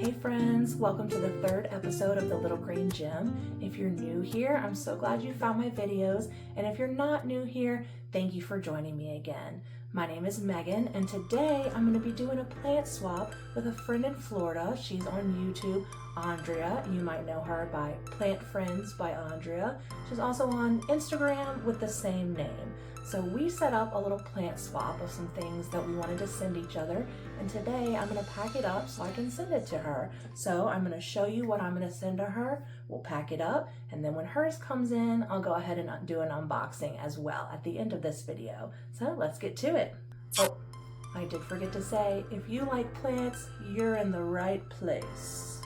Hey friends, welcome to the third episode of the Little Green Gym. If you're new here, I'm so glad you found my videos, and if you're not new here, thank you for joining me again. My name is Megan, and today I'm going to be doing a plant swap with a friend in Florida. She's on YouTube, Andrea. You might know her by Plant Friends by Andrea. She's also on Instagram with the same name. So we set up a little plant swap of some things that we wanted to send each other, and today I'm going to pack it up so I can send it to her. So I'm going to show you what I'm going to send to her. We'll pack it up, and then when hers comes in, I'll go ahead and do an unboxing as well at the end of this video. So let's get to it. Oh, I did forget to say, if you like plants, you're in the right place.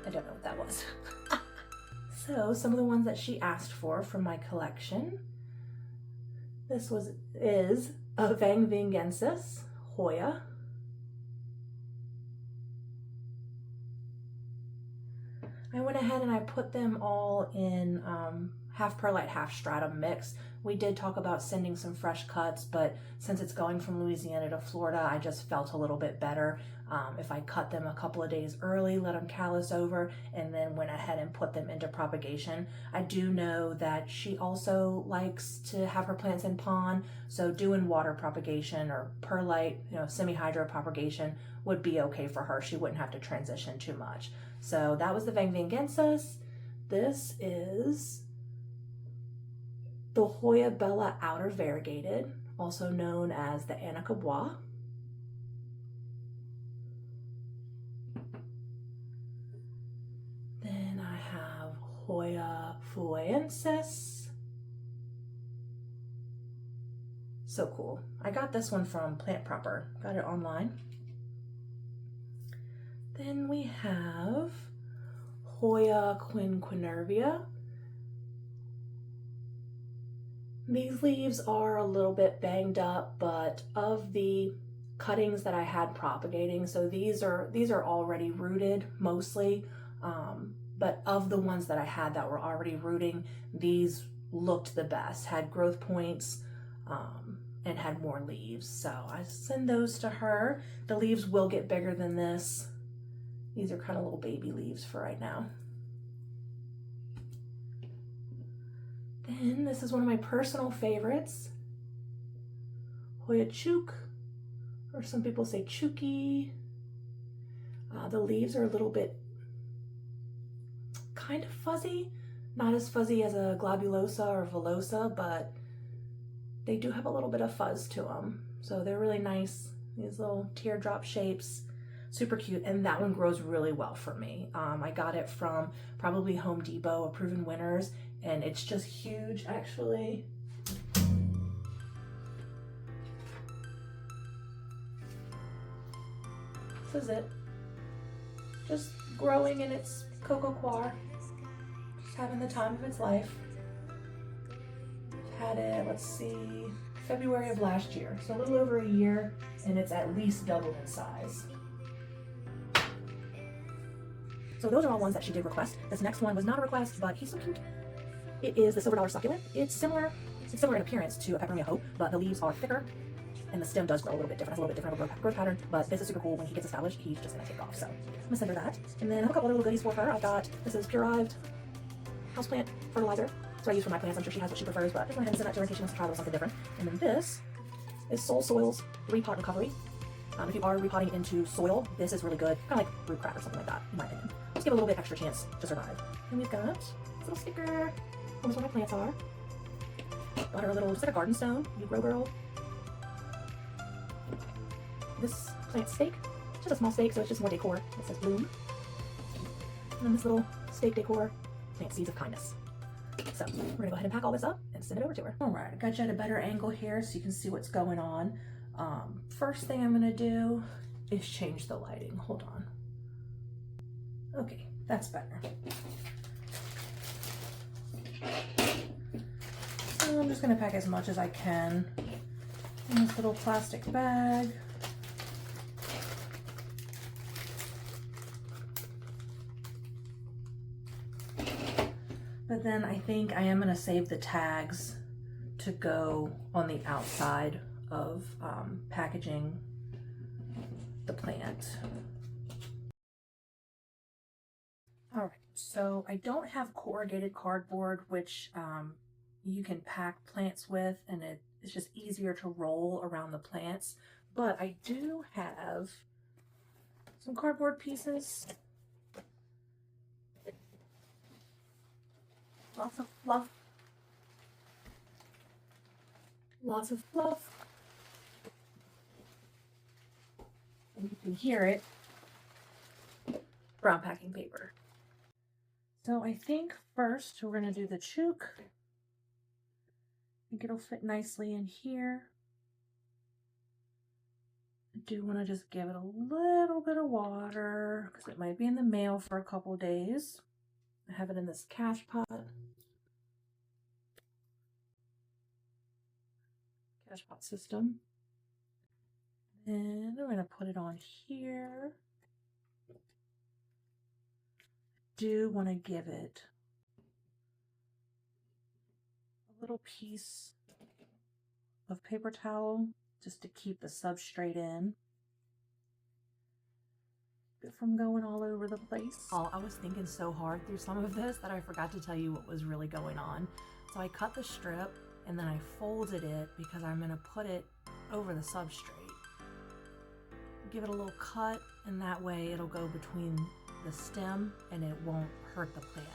I don't know what that was. So some of the ones that she asked for from my collection. This is a Vangvingensis Hoya. I went ahead and I put them all in half perlite, half stratum mix. We did talk about sending some fresh cuts, but since it's going from Louisiana to Florida, I just felt a little bit better if I cut them a couple of days early, let them callus over, and then went ahead and put them into propagation. I do know that she also likes to have her plants in pond, so doing water propagation or perlite, semi-hydro propagation would be okay for her. She wouldn't have to transition too much. So that was the Vangvingensis. This is the Hoya Bella Outer Variegated, also known as the Anacabois. Then I have Hoya Fuensis. So cool. I got this one from Plant Proper. Got it online. Then we have Hoya quinquenervia. These leaves are a little bit banged up, but of the cuttings that I had propagating, so these are already rooted mostly, but of the ones that I had that were already rooting, these looked the best, had growth points, and had more leaves. So I send those to her. The leaves will get bigger than this. These are kind of little baby leaves for right now. Then this is one of my personal favorites, Hoya Chook, or some people say Chooky. The leaves are a little bit kind of fuzzy, not as fuzzy as a globulosa or villosa, but they do have a little bit of fuzz to them. So they're really nice, these little teardrop shapes. Super cute, and that one grows really well for me. I got it from probably Home Depot, a Proven Winners, and it's just huge actually. This is it. Just growing in its coco coir. Just having the time of its life. I've had it, let's see, February of last year, so a little over a year, and it's at least doubled in size. So those are all ones that she did request. This next one was not a request, but he's so cute. It is the Silver Dollar Succulent. It's similar in appearance to a Peperomia Hope, but the leaves are thicker, and the stem does grow a little bit different. It's a little bit different of a growth pattern, but this is super cool. When he gets established, he's just gonna take off. So I'm gonna send her that. And then I have a couple other little goodies for her. I've got, this is Purived Houseplant Fertilizer. That's what I use for my plants. I'm sure she has what she prefers, but I just went ahead and send that to her in case she wants to try a little something different. And then this is Soul Soil's Repot Recovery. If you are repotting into soil, this is really good. Kind of like root crab or something like that, in my opinion. Just give a little bit extra chance to survive. And we've got this little sticker. This is where my plants are. Got her a little, just like a garden stone, you grow girl. This plant stake, it's just a small stake, so it's just more decor. It says bloom. And then this little stake decor, plant seeds of kindness. So we're gonna go ahead and pack all this up and send it over to her. All right, I got you at a better angle here so you can see what's going on. First thing I'm gonna do is change the lighting. Hold on. Okay, that's better. So I'm just gonna pack as much as I can in this little plastic bag. But then I think I am gonna save the tags to go on the outside of packaging the plant. So I don't have corrugated cardboard, which you can pack plants with, and it's just easier to roll around the plants. But I do have some cardboard pieces. Lots of fluff. Lots of fluff. And you can hear it. Brown packing paper. So I think first we're going to do the chook. I think it'll fit nicely in here. I do want to just give it a little bit of water because it might be in the mail for a couple days. I have it in this cash pot. Cash pot system. Then I'm going to put it on here. Do want to give it a little piece of paper towel just to keep the substrate in. Keep it from going all over the place. Oh, I was thinking so hard through some of this that I forgot to tell you what was really going on. So I cut the strip and then I folded it because I'm going to put it over the substrate. Give it a little cut, and that way it'll go between the stem and it won't hurt the plant.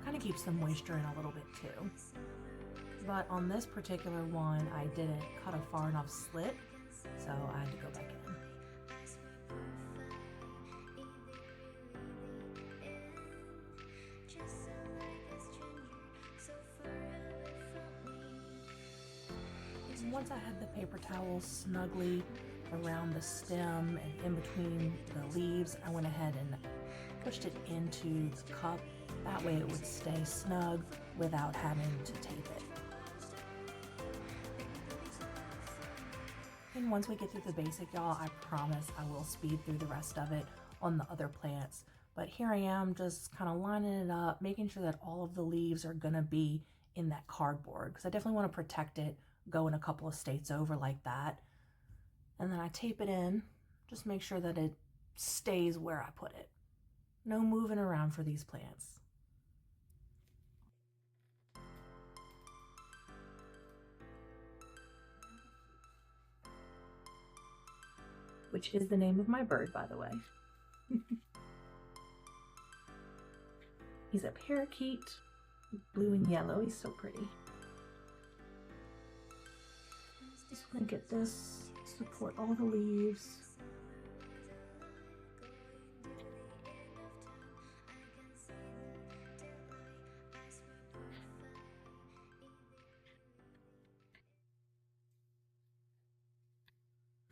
Kind of keeps the moisture in a little bit too. But on this particular one, I didn't cut a far enough slit, so I had to go back in. Once I had the paper towel snugly around the stem and in between the leaves, I went ahead and pushed it into the cup. That way it would stay snug without having to tape it. And once we get through the basic, y'all, I promise I will speed through the rest of it on the other plants. But here I am just kind of lining it up, making sure that all of the leaves are gonna be in that cardboard because I definitely want to protect it going a couple of states over like that. And then I tape it in, just make sure that it stays where I put it. No moving around for these plants. Which is the name of my bird, by the way. He's a parakeet, blue and yellow. He's so pretty. Just want to get this, support all the leaves.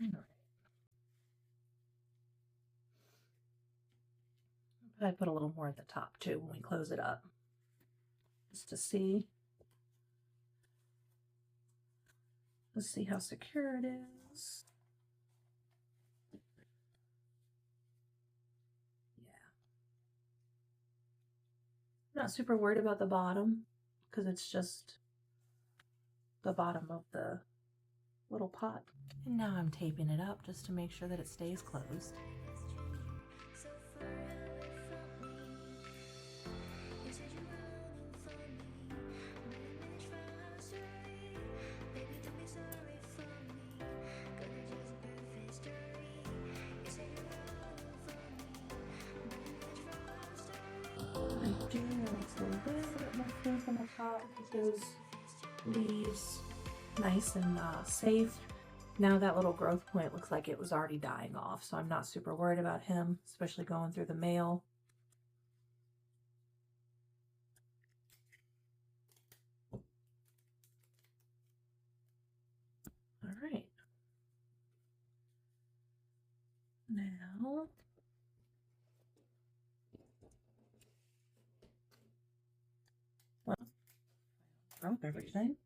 All right. I put a little more at the top too when we close it up, just to see. Let's see how secure it is. Yeah. Not super worried about the bottom because it's just the bottom of the little pot. And now I'm taping it up just to make sure that it stays closed. A little bit more food on the top with those leaves nice and safe. Now that little growth point looks like it was already dying off, so I'm not super worried about him, especially going through the mail. All right. Now drop everything.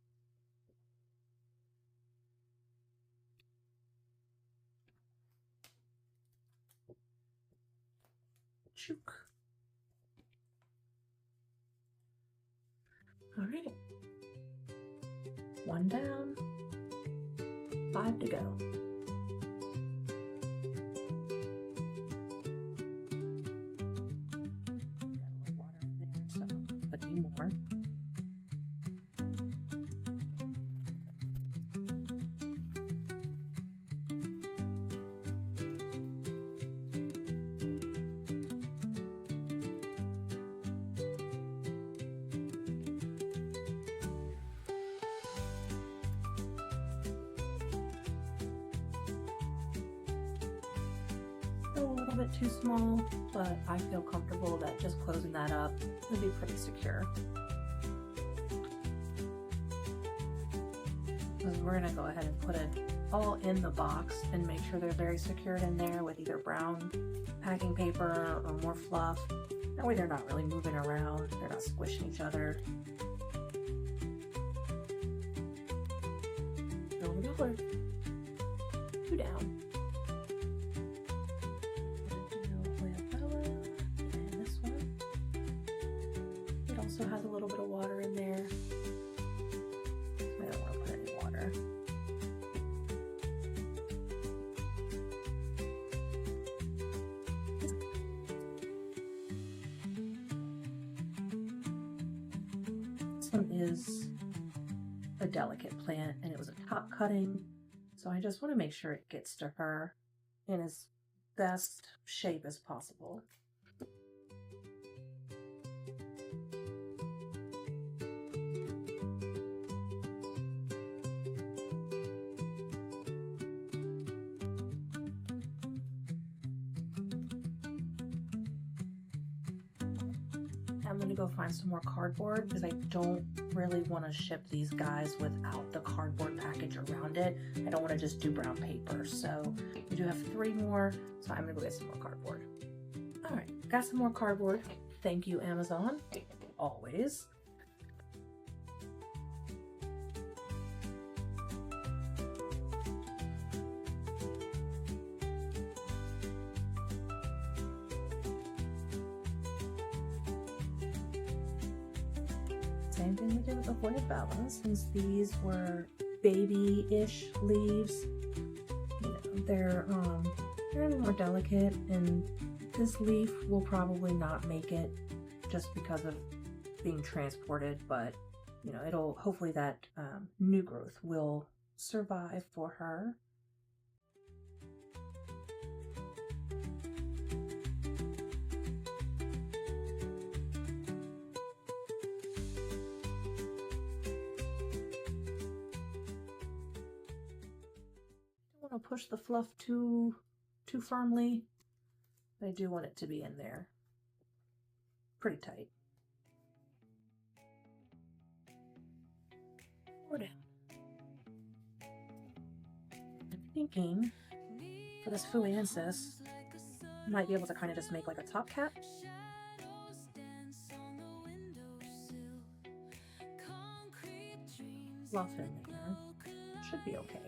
Chook. All right. 1 down, 5 to go. bit too small, but I feel comfortable that just closing that up would be pretty secure. So we're gonna go ahead and put it all in the box and make sure they're very secured in there with either brown packing paper or more fluff. That way they're not really moving around, they're not squishing each other. Over, 2 down. And this one. It also has a little bit of water in there. I don't want to put any water. This one is a delicate plant and it was a top cutting, so I just want to make sure it gets to her in as best shape as possible. I'm gonna go find some more cardboard because I don't really want to ship these guys without the cardboard package around it. I don't want to just do brown paper. So we do have 3 more, so I'm gonna go get some more cardboard. All right, got some more cardboard. Thank you, Amazon, always. Same thing we did with the Hoya Bella, since these were baby-ish leaves. You know, they're a little more delicate, and this leaf will probably not make it just because of being transported, but you know, it'll hopefully that new growth will survive for her. Don't push the fluff too firmly. I do want it to be in there pretty tight. Or down. I'm thinking for this Fuensis, I might be able to kind of just make like a top cap. Fluff in there. Should be okay.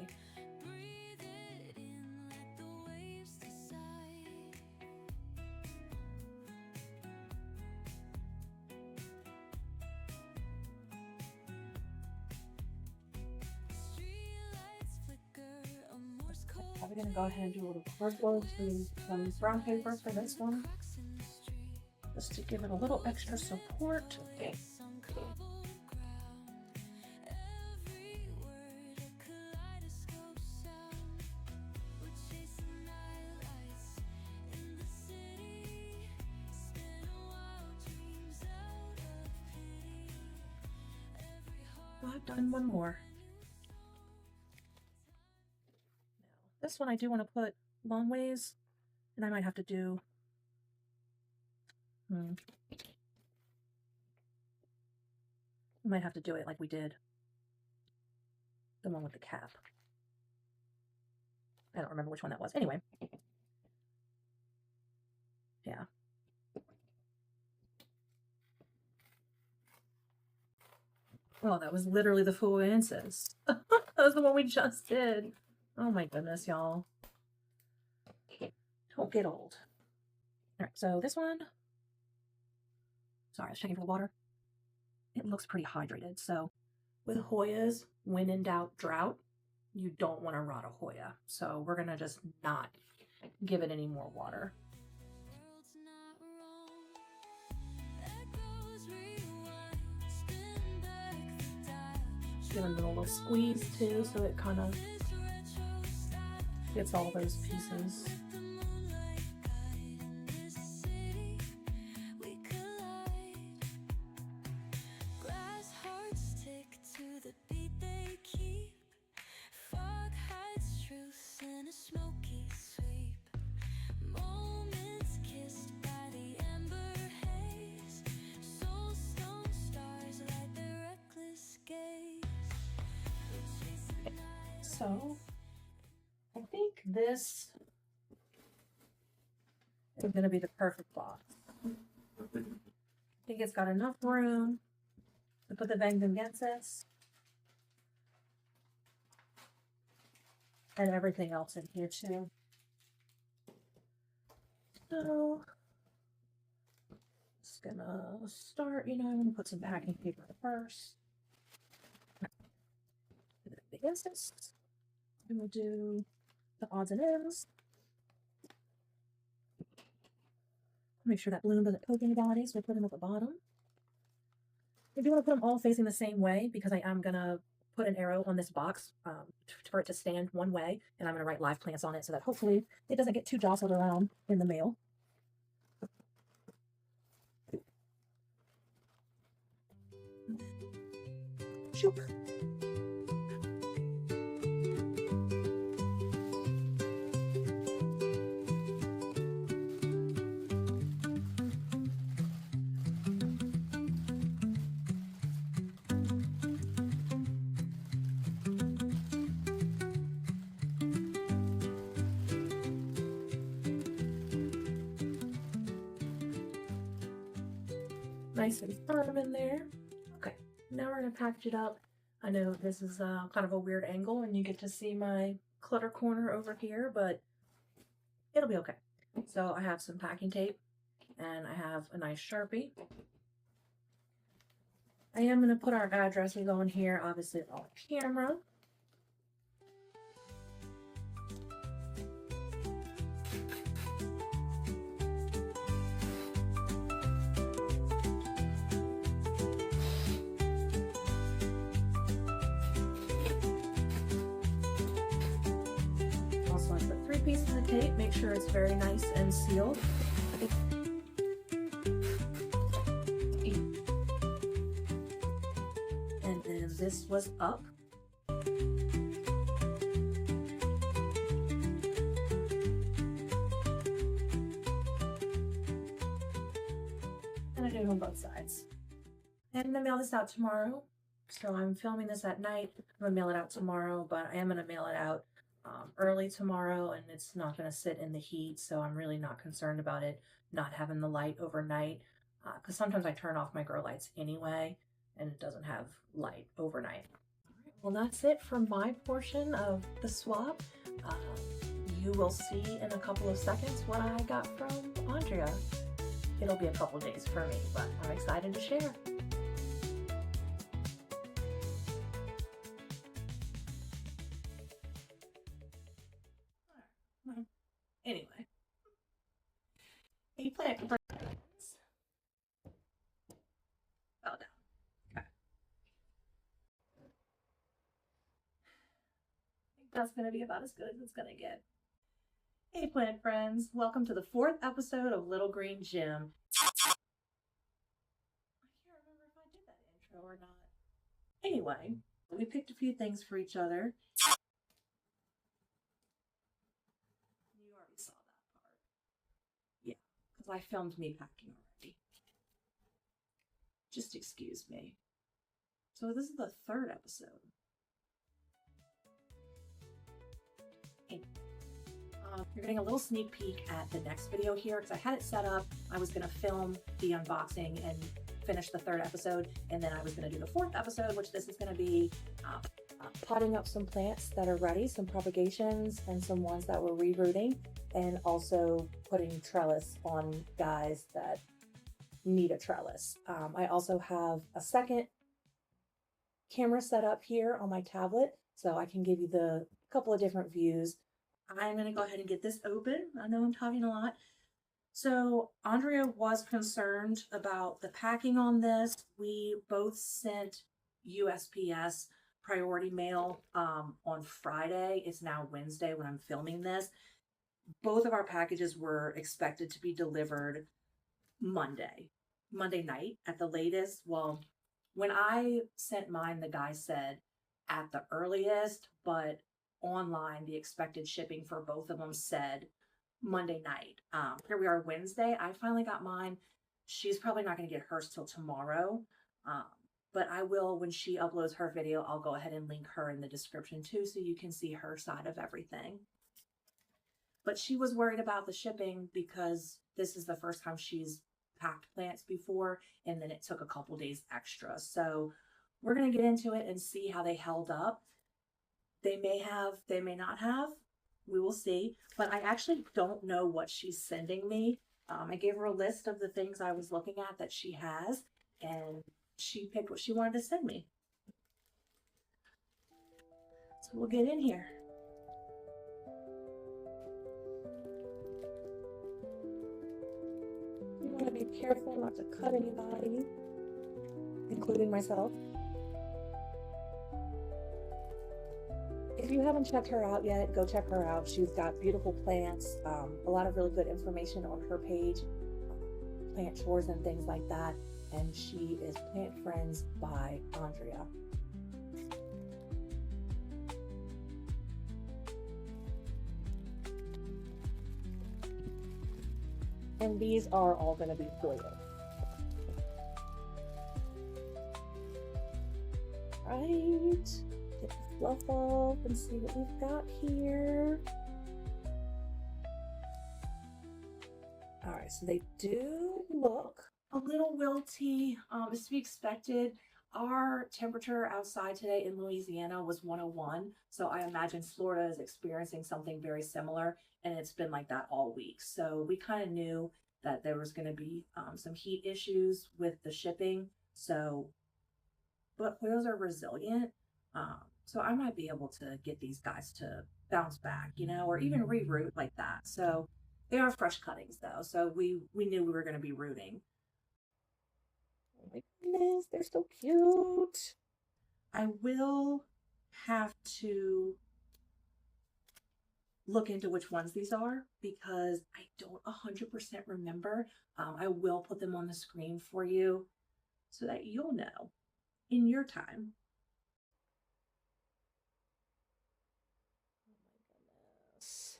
We're going to go ahead and do a little cardboard to some brown paper for this one, just to give it a little extra support. Okay. Well, I've done one more. This one I do want to put long ways, and I might have to do I might have to do it like we did the one with the cap. I don't remember which one that was. Anyway. Yeah. Well, that was literally the Fuensis. That was the one we just did. Oh my goodness, y'all. Don't get old. All right, so this one. Sorry, I was checking for the water. It looks pretty hydrated. So with Hoyas, when in doubt, drought, you don't want to rot a Hoya. So we're going to just not give it any more water. Give it a little squeeze too, so it kind of gets all those pieces. So I think this is going to be the perfect box. I think it's got enough room to put the Bang Vengeances and everything else in here too. So just gonna start, I'm gonna put some packing paper first. The Vengeances. And we'll do the odds and ends. Make sure that balloon doesn't poke anybody, so we'll put them at the bottom. I do want to put them all facing the same way because I am going to put an arrow on this box for it to stand one way, and I'm going to write live plants on it so that hopefully it doesn't get too jostled around in the mail. Shoop. Nice and firm in there. Okay, now we're going to package it up. I know this is kind of a weird angle and you get to see my clutter corner over here, but it'll be okay. So I have some packing tape and I have a nice Sharpie. I am going to put our addresses on here, obviously on camera. Also, I put 3 pieces of tape, make sure it's very nice and sealed. And then this was up. And I did it on both sides. I'm gonna mail this out tomorrow. So I'm filming this at night. I'm gonna mail it out tomorrow, but I am gonna mail it out early tomorrow, and it's not gonna sit in the heat, so I'm really not concerned about it not having the light overnight, because sometimes I turn off my grow lights anyway, and it doesn't have light overnight. Well, that's it for my portion of the swap. You will see in a couple of seconds what I got from Andrea. It'll be a couple days for me, but I'm excited to share. Anyway, plant friends. Oh no. Okay. I think that's gonna be about as good as it's gonna get. Hey plant friends, welcome to the 4th episode of Little Green Gym. I can't remember if I did that intro or not. Anyway, we picked a few things for each other. You already saw that part. Yeah, because I filmed me packing already. Just excuse me. So this is the 3rd episode. You're getting a little sneak peek at the next video here because I had it set up. I was going to film the unboxing and finish the 3rd episode, and then I was going to do the 4th episode, which this is going to be potting up some plants that are ready, some propagations and some ones that we're rerooting, and also putting trellis on guys that need a trellis. I also have a second camera set up here on my tablet, so I can give you the couple of different views. I'm going to go ahead and get this open. I know I'm talking a lot. So Andrea was concerned about the packing on this. We both sent USPS priority mail on Friday. It's now Wednesday when I'm filming this. Both of our packages were expected to be delivered Monday night at the latest. Well, when I sent mine, the guy said at the earliest, but online, the expected shipping for both of them said Monday night. Here we are Wednesday. I finally got mine. She's probably not going to get hers till tomorrow. but I will, when she uploads her video, I'll go ahead and link her in the description too, so you can see her side of everything. But she was worried about the shipping because this is the first time she's packed plants before, and then it took a couple days extra. So we're going to get into it and see how they held up. They may have, they may not have. We will see. But I actually don't know what she's sending me. I gave her a list of the things I was looking at that she has, and she picked what she wanted to send me. So we'll get in here. You want to be careful not to cut anybody, including myself. If you haven't checked her out yet, go check her out. She's got beautiful plants, a lot of really good information on her page, plant chores and things like that. And she is Plant Friends by Andrea. And these are all going to be brilliant. Right. Get the fluff off and see what we've got here. All right, so they do look a little wilty. Is to be expected. Our temperature outside today in Louisiana was 101, so I imagine Florida is experiencing something very similar, and it's been like that all week. So we kind of knew that there was going to be some heat issues with the shipping. So, but whales are resilient, so I might be able to get these guys to bounce back, you know, or even reroot like that. So they are fresh cuttings though, so we knew we were going to be rooting. Oh my goodness, they're so cute. I will have to look into which ones these are because I don't 100% remember. I will put them on the screen for you so that you'll know in your time. Oh my goodness.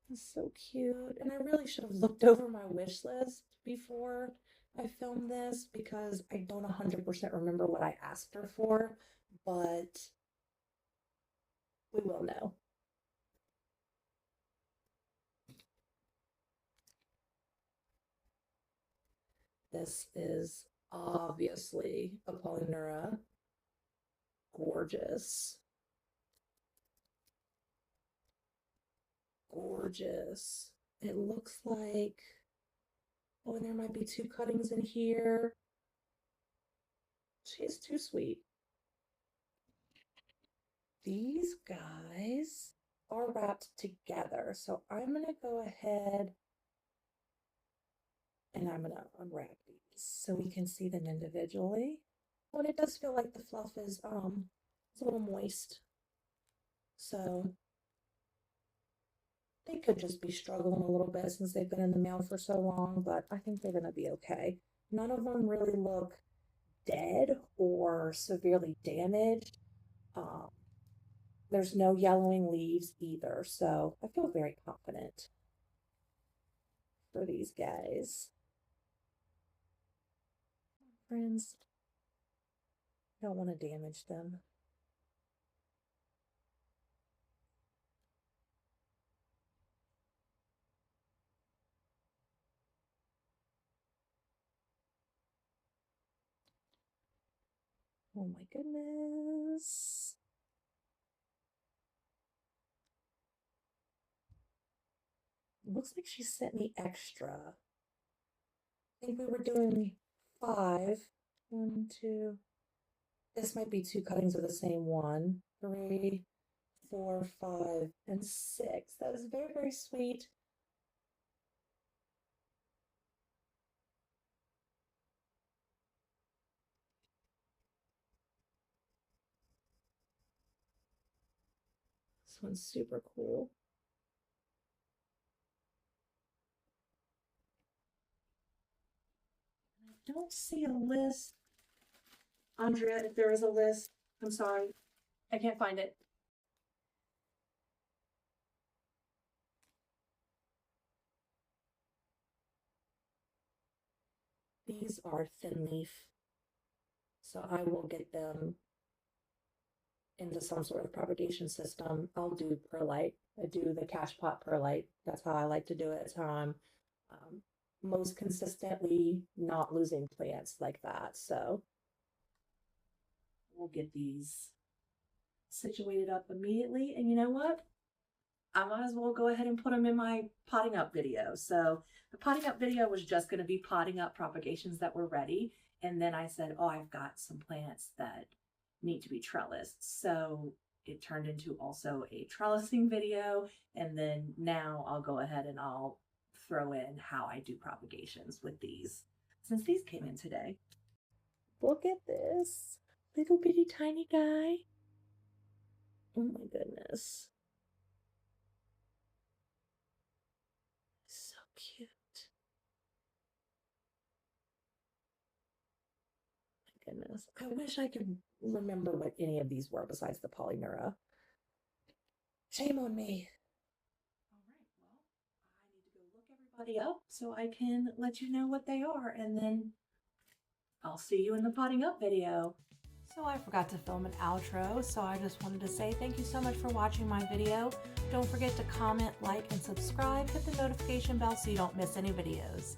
That's so cute. And I really should have looked over my wish list before I filmed this because I don't 100% remember what I asked her for, but we will know. This is obviously a Polynura. Gorgeous. Gorgeous. It looks like, oh, and there might be 2 cuttings in here. She's too sweet. These guys are wrapped together. So I'm going to go ahead and I'm going to unwrap these so we can see them individually. And it does feel like the fluff is it's a little moist. So they could just be struggling a little bit since they've been in the mail for so long, but I think they're going to be okay. None of them really look dead or severely damaged. There's no yellowing leaves either, so I feel very confident for these guys. Friends, don't want to damage them. Oh my goodness. It looks like she sent me extra. I think we were doing 5. 1, 2. This might be 2 cuttings of the same one. 3, 4, 5, and 6. That is very, very sweet. This one's super cool. I don't see a list. Andrea, if there is a list, I'm sorry. I can't find it. These are thin leaf. So I will get them into some sort of propagation system. I'll do perlite. I do the cash pot perlite. That's how I like to do it. It's how I'm most consistently not losing plants like that. So we'll get these situated up immediately. And you know what? I might as well go ahead and put them in my potting up video. So the potting up video was just going to be potting up propagations that were ready. And then I said, oh, I've got some plants that need to be trellised. So it turned into also a trellising video. And then now I'll go ahead and I'll throw in how I do propagations with these, since these came in today. Look at this little bitty tiny guy. Oh my goodness. So cute. My goodness. I wish I could remember what any of these were besides the Polyneura. Shame on me. All right, well, I need to go look everybody up so I can let you know what they are, and then I'll see you in the potting up video. So I forgot to film an outro, so I just wanted to say thank you so much for watching my video. Don't forget to comment, like, and subscribe. Hit the notification bell so you don't miss any videos.